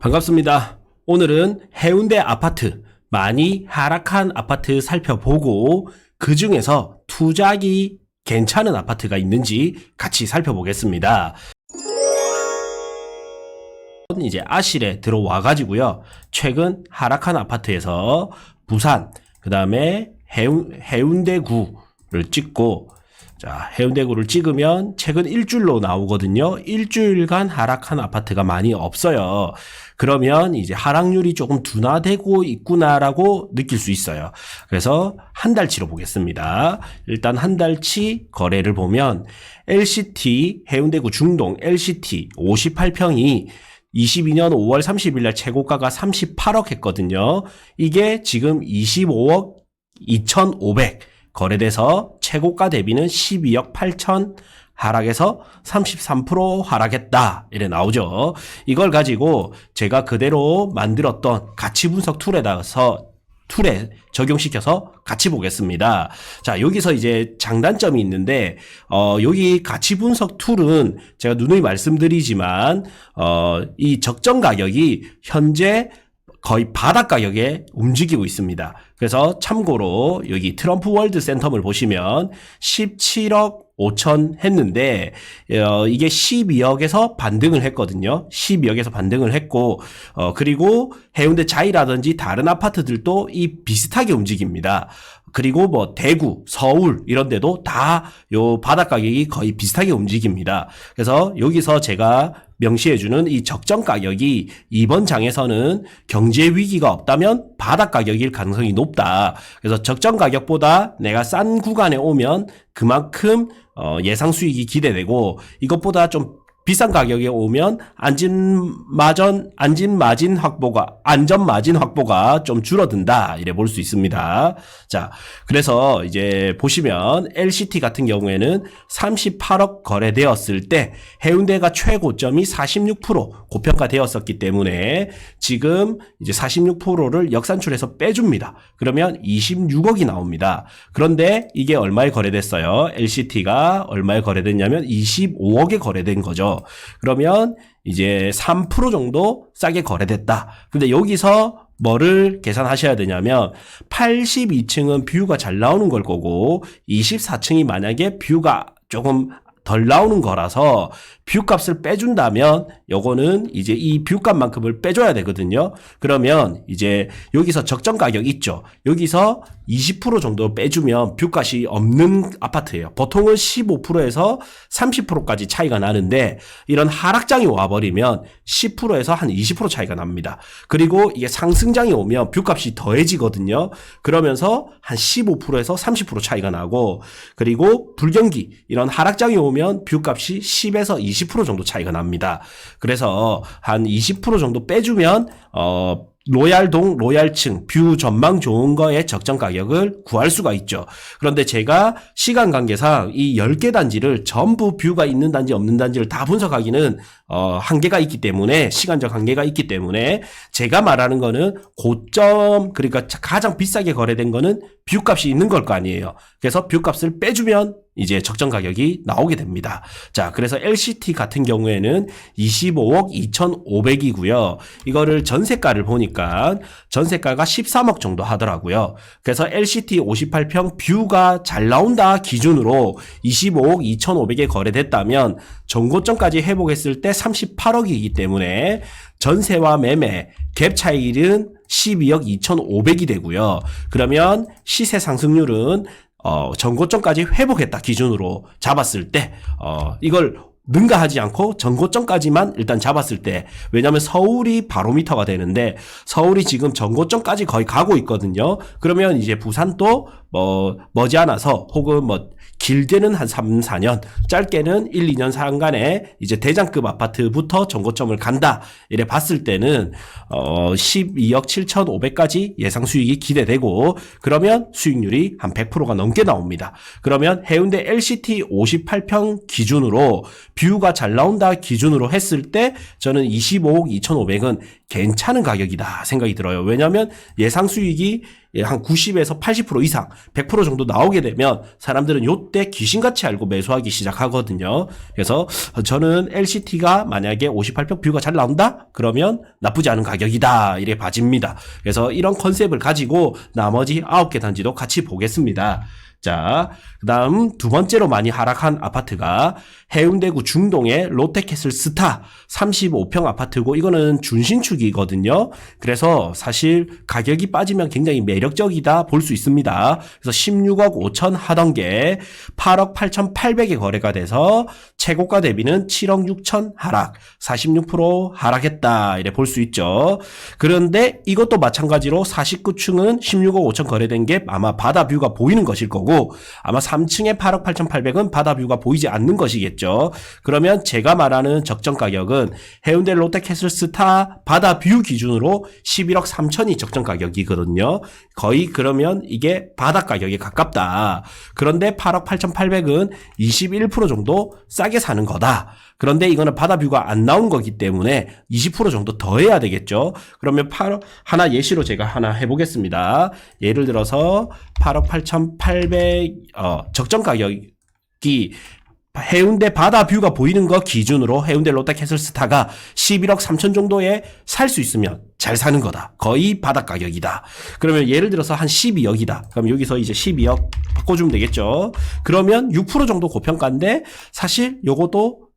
반갑습니다. 오늘은 해운대 아파트, 많이 하락한 아파트 살펴보고 그 중에서 투자하기 괜찮은 아파트가 있는지 같이 살펴보겠습니다. 이제 아실에 들어와 가지고요. 최근 하락한 아파트에서 부산, 그 다음에 해운대구를 찍고, 자, 해운대구를 찍으면 최근 일주일로 나오거든요. 일주일간 하락한 아파트가 많이 없어요. 그러면 이제 하락률이 조금 둔화되고 있구나라고 느낄 수 있어요. 그래서 한 달치로 보겠습니다. 일단 한 달치 거래를 보면 LCT 해운대구 중동 LCT 58평이 22년 5월 30일 날 최고가가 38억 했거든요. 이게 지금 25억 2,500 거래돼서 최고가 대비는 12억 8천 하락해서 33% 하락했다. 이래 나오죠. 이걸 가지고 제가 그대로 만들었던 가치 분석 툴에 적용시켜서 같이 보겠습니다. 자, 여기서 이제 장단점이 있는데, 여기 가치 분석 툴은 제가 누누이 말씀드리지만, 이 적정 가격이 현재 거의 바닥 가격에 움직이고 있습니다. 그래서 참고로 여기 트럼프 월드 센텀을 보시면 17억 5천 했는데 이게 12억에서 반등을 했거든요. 12억에서 반등을 했고 그리고 해운대 자이라든지 다른 아파트들도 이 비슷하게 움직입니다. 그리고 뭐 대구, 서울 이런 데도 다 요 바닥 가격이 거의 비슷하게 움직입니다. 그래서 여기서 제가 명시해주는 이 적정 가격이 이번 장에서는 경제 위기가 없다면 바닥 가격일 가능성이 높다. 그래서 적정 가격보다 내가 싼 구간에 오면 그만큼 예상 수익이 기대되고 이것보다 좀 비싼 가격에 오면 안전 마진 확보가 좀 줄어든다. 이래 볼 수 있습니다. 자, 그래서 이제 보시면 LCT 같은 경우에는 38억 거래되었을 때 해운대가 최고점이 46% 고평가되었었기 때문에 지금 이제 46%를 역산출해서 빼줍니다. 그러면 26억이 나옵니다. 그런데 이게 얼마에 거래됐어요? LCT가 얼마에 거래됐냐면 25억에 거래된 거죠. 그러면 이제 3% 정도 싸게 거래됐다. 근데 여기서 뭐를 계산하셔야 되냐면 82층은 뷰가 잘 나오는 걸 거고 24층이 만약에 뷰가 조금 덜 나오는 거라서 뷰값을 빼준다면 요거는 이제 이 뷰값만큼을 빼줘야 되거든요. 그러면 이제 여기서 적정 가격 있죠. 여기서 20% 정도 빼주면 뷰값이 없는 아파트예요. 보통은 15%에서 30%까지 차이가 나는데 이런 하락장이 와버리면 10%에서 한 20% 차이가 납니다. 그리고 이게 상승장이 오면 뷰값이 더해지거든요. 그러면서 한 15%에서 30% 차이가 나고 그리고 불경기 이런 하락장이 오면 뷰값이 10에서 20% 정도 차이가 납니다. 그래서 한 20% 정도 빼주면 로얄동, 로얄층, 뷰 전망 좋은 거에 적정 가격을 구할 수가 있죠. 그런데 제가 시간 관계상 이 10개 단지를 전부 뷰가 있는 단지 없는 단지를 다 분석하기는 한계가 있기 때문에 시간적 한계가 있기 때문에 제가 말하는 거는 고점 그러니까 가장 비싸게 거래된 거는 뷰값이 있는 걸 거 아니에요. 그래서 뷰값을 빼주면 이제 적정 가격이 나오게 됩니다. 자, 그래서 LCT 같은 경우에는 25억 2,500이고요. 이거를 전세가를 보니까 전세가가 13억 정도 하더라고요. 그래서 LCT 58평 뷰가 잘 나온다 기준으로 25억 2,500에 거래됐다면 전고점까지 회복했을 때 38억이기 때문에 전세와 매매 갭 차이는 12억 2,500이 되고요. 그러면 시세 상승률은 전고점까지 회복했다 기준으로 잡았을 때 이걸 능가하지 않고 전고점까지만 일단 잡았을 때 왜냐하면 서울이 바로미터가 되는데 서울이 지금 전고점까지 거의 가고 있거든요. 그러면 이제 부산도 머지않아서 혹은 길게는 한 3, 4년, 짧게는 1, 2년 상간에 이제 대장급 아파트부터 전고점을 간다. 이래 봤을 때는 12억 7,500까지 예상 수익이 기대되고 그러면 수익률이 한 100%가 넘게 나옵니다. 그러면 해운대 LCT 58평 기준으로 뷰가 잘 나온다 기준으로 했을 때 저는 25억 2,500은 괜찮은 가격이다 생각이 들어요. 왜냐하면 예상 수익이 예, 한 90에서 80% 이상, 100% 정도 나오게 되면 사람들은 요때 귀신같이 알고 매수하기 시작하거든요. 그래서 저는 LCT가 만약에 58평 뷰가 잘 나온다? 그러면 나쁘지 않은 가격이다. 이래 봐집니다. 그래서 이런 컨셉을 가지고 나머지 9개 단지도 같이 보겠습니다. 자, 그 다음 두 번째로 많이 하락한 아파트가 해운대구 중동의 롯데캐슬 스타 35평 아파트고 이거는 준신축이거든요. 그래서 사실 가격이 빠지면 굉장히 매력적이다 볼 수 있습니다. 그래서 16억 5천 하던 게 8억 8,800에 거래가 돼서 최고가 대비는 7억 6천 하락, 46% 하락했다 이래 볼 수 있죠. 그런데 이것도 마찬가지로 49층은 16억 5천 거래된 게 아마 바다 뷰가 보이는 것일 거고 아마 3층의 8억 8,800은 바다 뷰가 보이지 않는 것이겠죠. 그러면 제가 말하는 적정 가격은 해운대 롯데캐슬 스타 바다 뷰 기준으로 11억 3천이 적정 가격이거든요. 거의 그러면 이게 바다 가격에 가깝다. 그런데 8억 8,800은 21% 정도 싸게 사는 거다. 그런데 이거는 바다 뷰가 안 나온 거기 때문에 20% 정도 더 해야 되겠죠. 그러면 8억, 하나 예시로 제가 하나 해보겠습니다. 예를 들어서 8억 8,800, 적정 가격이 해운대 바다 뷰가 보이는 거 기준으로 해운대 롯데캐슬 스타가 11억 3천 정도에 살 수 있으면 잘 사는 거다. 거의 바다 가격이다. 그러면 예를 들어서 한 12억이다. 그럼 여기서 이제 12억 바꿔주면 되겠죠. 그러면 6% 정도 고평가인데 사실 요것도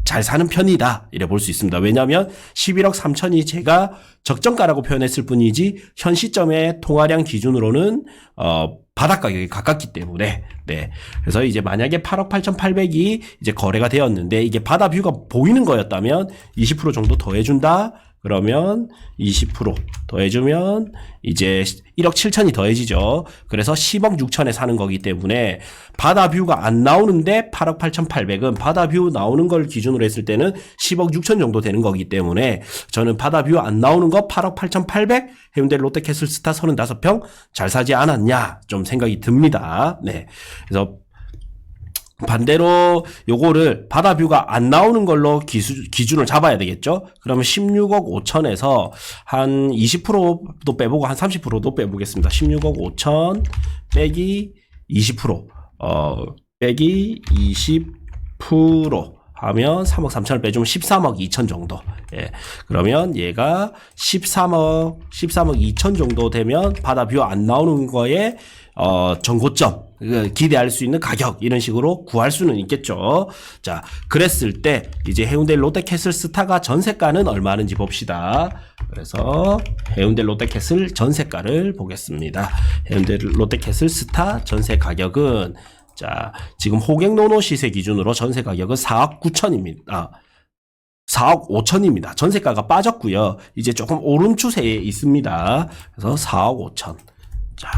잘 사는 편이다. 이래 볼 수 있습니다. 왜냐하면 11억 3천이 제가 적정가라고 표현했을 뿐이지 현 시점의 통화량 기준으로는 바닥 가격이 가깝기 때문에 네. 그래서 이제 만약에 8억 8,800이 이제 거래가 되었는데 이게 바다 뷰가 보이는 거였다면 20% 정도 더 해준다. 그러면 20% 더해주면 이제 1억 7천이 더해지죠. 그래서 10억 6천에 사는 거기 때문에 바다 뷰가 안 나오는데 8억 8,800은 바다 뷰 나오는 걸 기준으로 했을 때는 10억 6천 정도 되는 거기 때문에 저는 바다 뷰 안 나오는 거 8억 8,800 해운대 롯데캐슬 스타 35평 잘 사지 않았냐 좀 생각이 듭니다. 네. 그래서 반대로 요거를 바다 뷰가 안 나오는 걸로 기준을 잡아야 되겠죠. 그러면 16억 5천에서 한 20%도 빼보고 한 30%도 빼보겠습니다. 16억 5천 빼기 20% 빼기 20% 하면 3억 3천을 빼주면 13억 2천 정도. 예. 그러면 얘가 13억 2천 정도 되면 바다 뷰 안 나오는 거에 정고점 기대할 수 있는 가격 이런 식으로 구할 수는 있겠죠. 자, 그랬을 때 이제 해운대 롯데캐슬 스타가 전세가는 얼마인지 봅시다. 그래서 해운대 롯데캐슬 전세가를 보겠습니다. 해운대 롯데캐슬 스타 전세 가격은 자, 지금 호갱노노 시세 기준으로 전세 가격은 4억 9천입니다. 4억 5천입니다. 전세가가 빠졌고요. 이제 조금 오른 추세에 있습니다. 그래서 4억 5천. 자,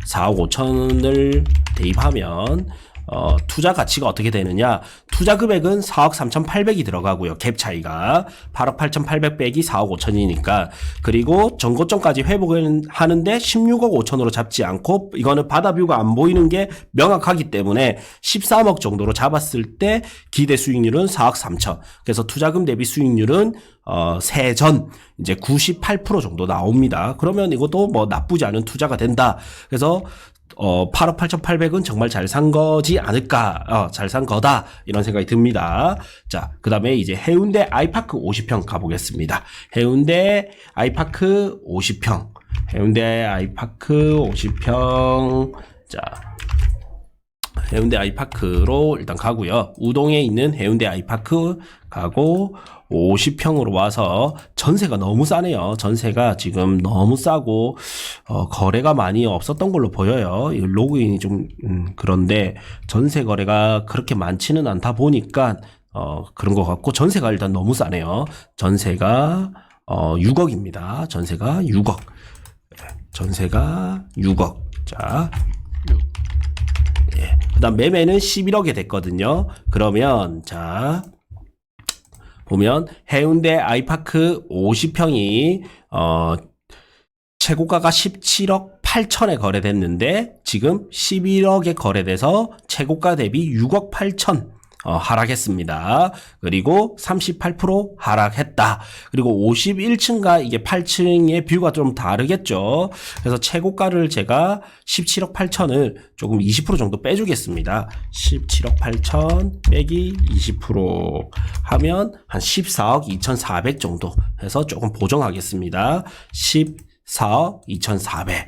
4억 5천을 대입하면 투자 가치가 어떻게 되느냐. 투자 금액은 4억 3,800이 들어가고요. 갭 차이가 8억 8,800 빼기 4억 5천이니까 그리고 전고점까지 회복을 하는데 16억 5천으로 잡지 않고 이거는 바다 뷰가 안 보이는 게 명확하기 때문에 13억 정도로 잡았을 때 기대 수익률은 4억 3천. 그래서 투자금 대비 수익률은 세전 이제 98% 정도 나옵니다. 그러면 이것도 뭐 나쁘지 않은 투자가 된다. 그래서 8억 8,800은 정말 잘 산 거지 않을까, 잘 산 거다, 이런 생각이 듭니다. 자, 그 다음에 이제 해운대 아이파크 50평 가보겠습니다. 해운대 아이파크 50평. 해운대 아이파크 50평. 자, 해운대 아이파크로 일단 가고요. 우동에 있는 해운대 아이파크 가고 50평으로 와서 전세가 너무 싸네요. 전세가 지금 너무 싸고 거래가 많이 없었던 걸로 보여요. 이 로그인이 좀 그런데 전세 거래가 그렇게 많지는 않다 보니까 그런 것 같고 전세가 일단 너무 싸네요. 전세가 6억입니다. 전세가 6억. 전세가 6억. 자, 예. 그다음 매매는 11억에 됐거든요. 그러면 자 보면 해운대 아이파크 50평이 최고가가 17억 8천에 거래됐는데 지금 11억에 거래돼서 최고가 대비 6억 8천 하락했습니다. 그리고 38% 하락했다. 그리고 51층과 이게 8층의 뷰가 좀 다르겠죠. 그래서 최고가를 제가 17억 8천을 조금 20% 정도 빼주겠습니다. 17억 8천 빼기 20% 하면 한 14억 2,400 정도 해서 조금 보정하겠습니다. 14억 2,400.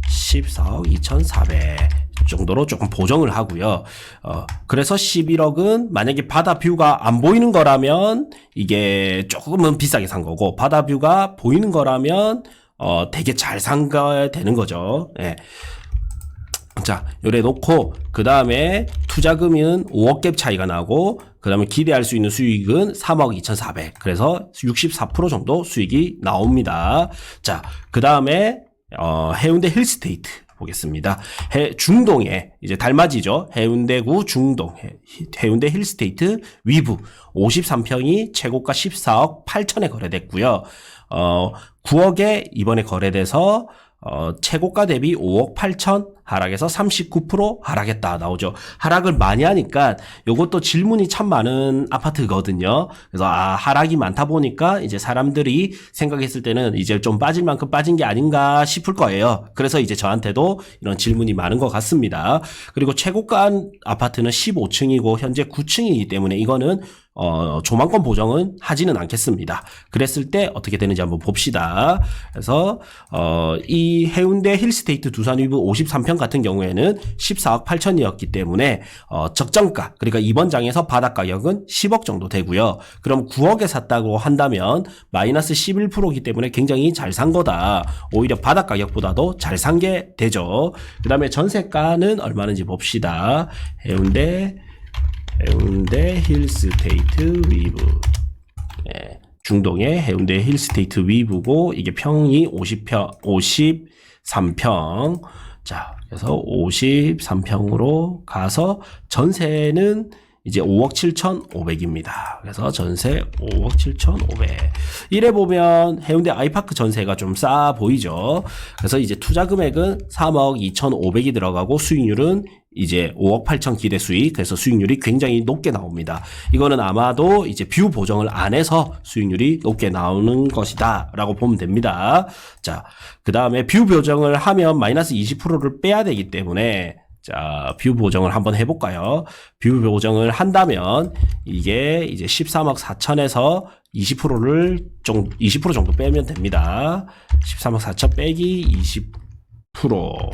14억 2,400 정도로 조금 보정을 하고요. 그래서 11억은 만약에 바다 뷰가 안 보이는 거라면 이게 조금은 비싸게 산 거고, 바다 뷰가 보이는 거라면 되게 잘 산 거 되는 거죠. 예. 자, 요래 놓고 그 다음에 투자금은 5억 갭 차이가 나고, 그 다음에 기대할 수 있는 수익은 3억 2,400. 그래서 64% 정도 수익이 나옵니다. 자, 그 다음에 해운대 힐스테이트 보겠습니다. 중동에 이제 달맞이죠. 해운대구 중동 해운대 힐스테이트 위브 53평이 최고가 14억 8천에 거래됐고요. 9억에 이번에 거래돼서 최고가 대비 5억 8천 하락해서 39% 하락했다 나오죠. 하락을 많이 하니까 요것도 질문이 참 많은 아파트거든요. 그래서 하락이 많다 보니까 이제 사람들이 생각했을 때는 이제 좀 빠질 만큼 빠진 게 아닌가 싶을 거예요. 그래서 이제 저한테도 이런 질문이 많은 것 같습니다. 그리고 최고가 아파트는 15층이고 현재 9층이기 때문에 이거는 조망권 보정은 하지는 않겠습니다. 그랬을 때 어떻게 되는지 한번 봅시다. 그래서 이 해운대 힐스테이트 두산 위브 53평 같은 경우에는 14억 8천이었기 때문에 적정가, 그러니까 이번 장에서 바닥 가격은 10억 정도 되고요. 그럼 9억에 샀다고 한다면 마이너스 11%이기 때문에 굉장히 잘 산 거다. 오히려 바닥 가격보다도 잘 산 게 되죠. 그 다음에 전세가는 얼마인지 봅시다. 해운대 힐스테이트 위브. 네, 중동의 해운대 힐스테이트 위브고 이게 평이 53평. 자, 그래서 53평으로 가서 전세는 이제 5억 7,500입니다. 그래서 전세 5억 7,500. 이래 보면 해운대 아이파크 전세가 좀 싸 보이죠. 그래서 이제 투자 금액은 3억 2,500이 들어가고 수익률은 이제 5억 8천 기대 수익. 그래서 수익률이 굉장히 높게 나옵니다. 이거는 아마도 이제 뷰 보정을 안 해서 수익률이 높게 나오는 것이다 라고 보면 됩니다. 자, 그 다음에 뷰 보정을 하면 마이너스 20%를 빼야 되기 때문에 자, 뷰 보정을 한번 해볼까요? 뷰 보정을 한다면 이게 이제 13억 4천에서 20% 정도 빼면 됩니다. 13억 4천 빼기 20%.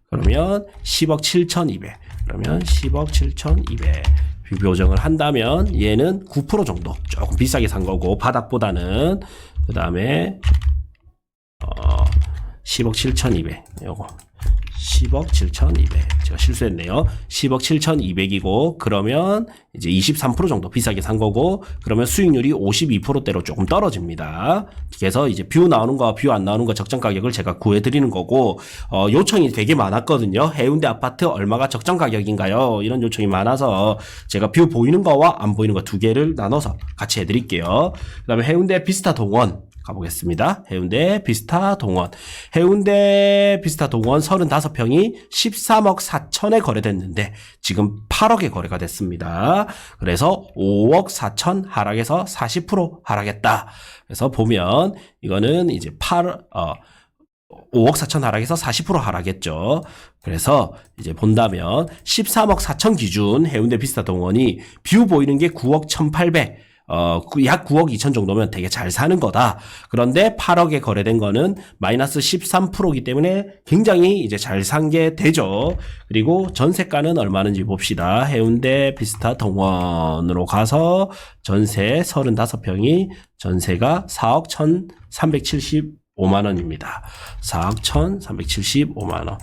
그러면 10억 7,200. 그러면 10억 7,200. 뷰 보정을 한다면 얘는 9% 정도 조금 비싸게 산 거고 바닥보다는. 그 다음에 10억 7,200. 요거 10억 7,200. 제가 실수했네요. 10억 7,200이고 그러면 이제 23% 정도 비싸게 산 거고 그러면 수익률이 52%대로 조금 떨어집니다. 그래서 이제 뷰 나오는 거와 뷰 안 나오는 거 적정 가격을 제가 구해 드리는 거고 요청이 되게 많았거든요. 해운대 아파트 얼마가 적정 가격인가요? 이런 요청이 많아서 제가 뷰 보이는 거와 안 보이는 거 두 개를 나눠서 같이 해 드릴게요. 그다음에 해운대 비스타 동원 가보겠습니다. 해운대 비스타 동원. 해운대 비스타 동원 35평이 13억 4천에 거래됐는데 지금 8억에 거래가 됐습니다. 그래서 5억 4천 하락해서 40% 하락했다. 그래서 보면 이거는 이제 5억 4천 하락해서 40% 하락했죠. 그래서 이제 본다면 13억 4천 기준 해운대 비스타 동원이 뷰 보이는 게 9억 1,800. 약 9억 2천 정도면 되게 잘 사는 거다. 그런데 8억에 거래된 거는 마이너스 13%이기 때문에 굉장히 이제 잘 산 게 되죠. 그리고 전세가는 얼마인지 봅시다. 해운대 비스타 동원으로 가서 전세 35평이 전세가 4억 1,375만 원입니다. 4억 1,375만 원.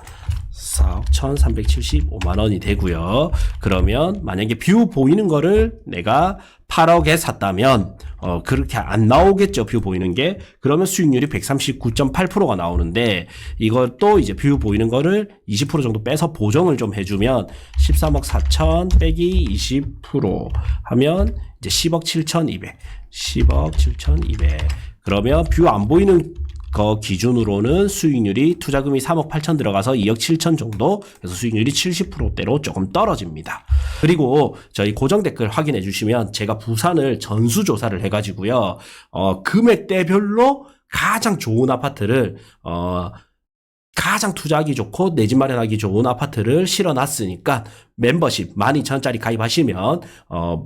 4억 1,375만 원이 되고요. 그러면 만약에 뷰 보이는 거를 내가 8억에 샀다면 그렇게 안 나오겠죠. 뷰 보이는 게. 그러면 수익률이 139.8%가 나오는데 이것도 이제 뷰 보이는 거를 20% 정도 빼서 보정을 좀 해주면 13억 4천 빼기 20% 하면 이제 10억 7,200. 10억 7,200. 그러면 뷰 안 보이는 거 기준으로는 수익률이 투자금이 3억 8천 들어가서 2억 7천 정도, 그래서 수익률이 70%대로 조금 떨어집니다. 그리고 저희 고정 댓글 확인해 주시면 제가 부산을 전수조사를 해가지고요, 금액대별로 가장 좋은 아파트를, 가장 투자하기 좋고 내 집 마련하기 좋은 아파트를 실어놨으니까 멤버십 12,000원짜리 가입하시면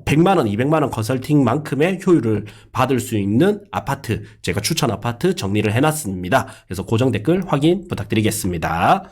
100만 원, 200만 원 컨설팅만큼의 효율을 받을 수 있는 아파트, 제가 추천 아파트 정리를 해놨습니다. 그래서 고정 댓글 확인 부탁드리겠습니다.